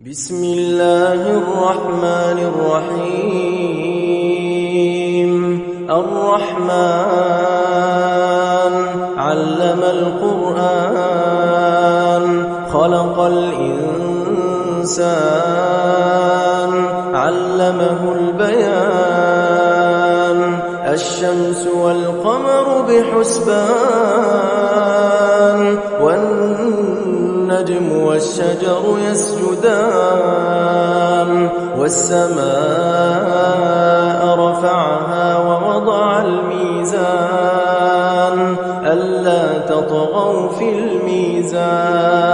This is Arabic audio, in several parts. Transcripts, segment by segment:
بسم الله الرحمن الرحيم الرحمن علم القرآن خلق الإنسان علمه البيان الشمس والقمر بحسبان والنجم والشجر يسجدان والسماء رفعها ووضع الميزان ألا تطغوا في الميزان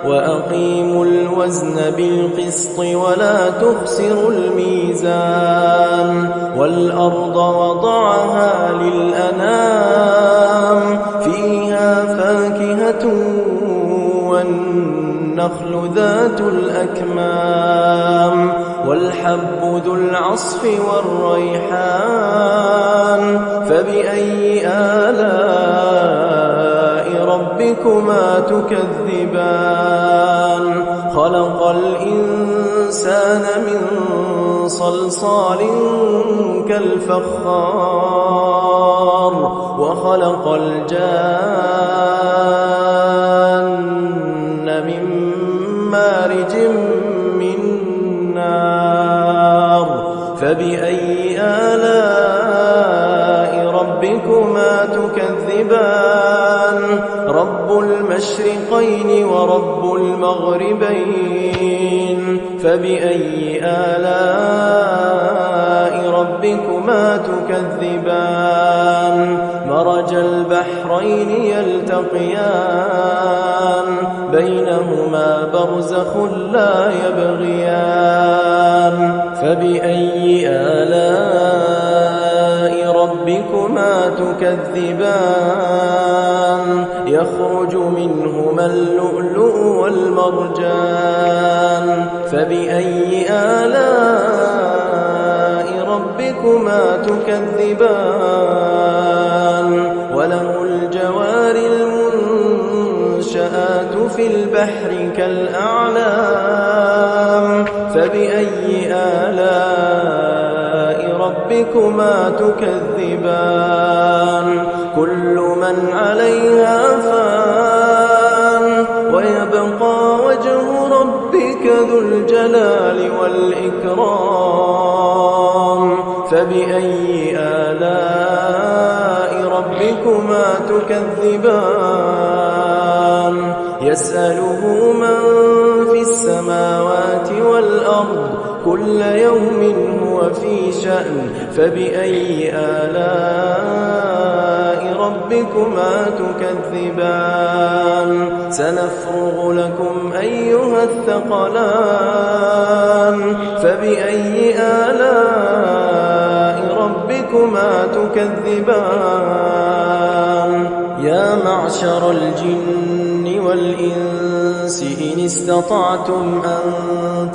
وأقيموا الوزن بالقسط ولا تخسروا الميزان والأرض وضعها للأنام فيها فاكهة والنخل ذات الأكمام والحب ذو العصف والريحان فبأي آلاء ربكما تكذبان خلق الإنسان من صلصال كالفخار وخلق الجان من مارج من نار فبأي آلاء ربكما تكذبان رب المشرقين ورب المغربين فبأي آلاء ربكما تكذبان مرج البحرين يلتقيان بينهما برزخ لا يبغيان فبأي آلاء ربكما تكذبان يخرج منهما اللؤلؤ والمرجان فبأي آلاء ربكما تكذبان وله الجوار المنشآت في البحر كالأعلام فبأي آلاء ربكما تكذبان كل من عليها فان ويبقى وجه ربك ذو الجلال والإكرام فبأي آلاء ربكما تكذبان يسأله من في السماوات والأرض كل يوم هو في شأن فبأي آلاء ربكما تكذبان سنفرغ لكم أيها الثقلان فبأي آلاء ربكما تكذبان يا معشر الجن والإنس إن استطعتم أن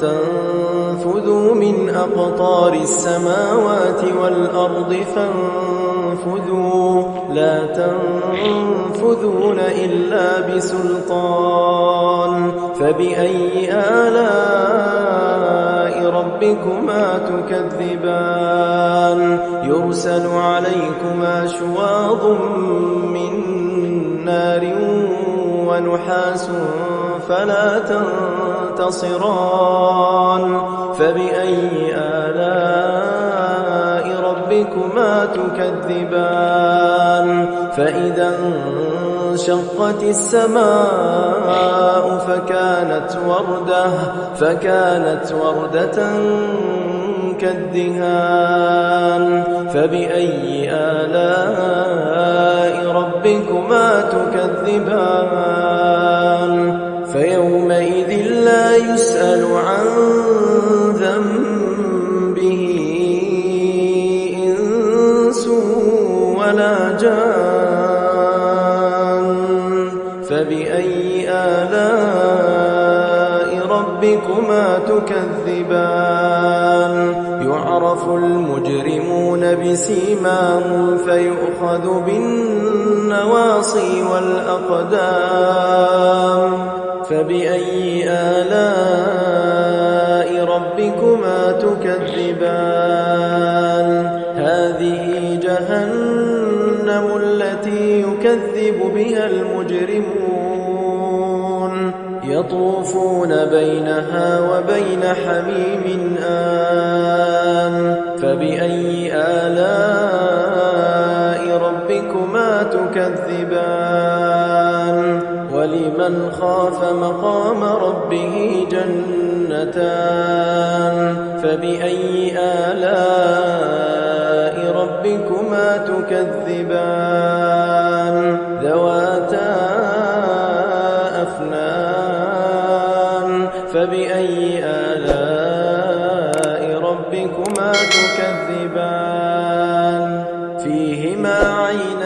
تنفذوا من أقطار السماوات والأرض فانفذوا لا تنفذون إلا بسلطان فبأي آلاء ربكما تكذبان يرسل عليكما شواظ من نار ونحاس فلا تنتصران فبأي آلاء ربكما تكذبان فإذا انشقت السماء فكانت وردة كالدهان فبأي آلاء ربكما تكذبان فيومئذ لا يسأل عن ذنبه إنس ولا جان فبأي آلاء ربكما تكذبان يعرف المجرمون بسيماهم فيؤخذ بالنواصي والأقدام فبأي آلاء تكذبان هذه جهنم التي يكذب بها المجرمون يطوفون بينها وبين حميم آن فبأي آلاء ربكما تكذبان ولمن خاف مقام ربه جنتان فبأي آلاء ربكما تكذبان ذواتا أفنان فبأي آلاء ربكما تكذبان فيهما عينان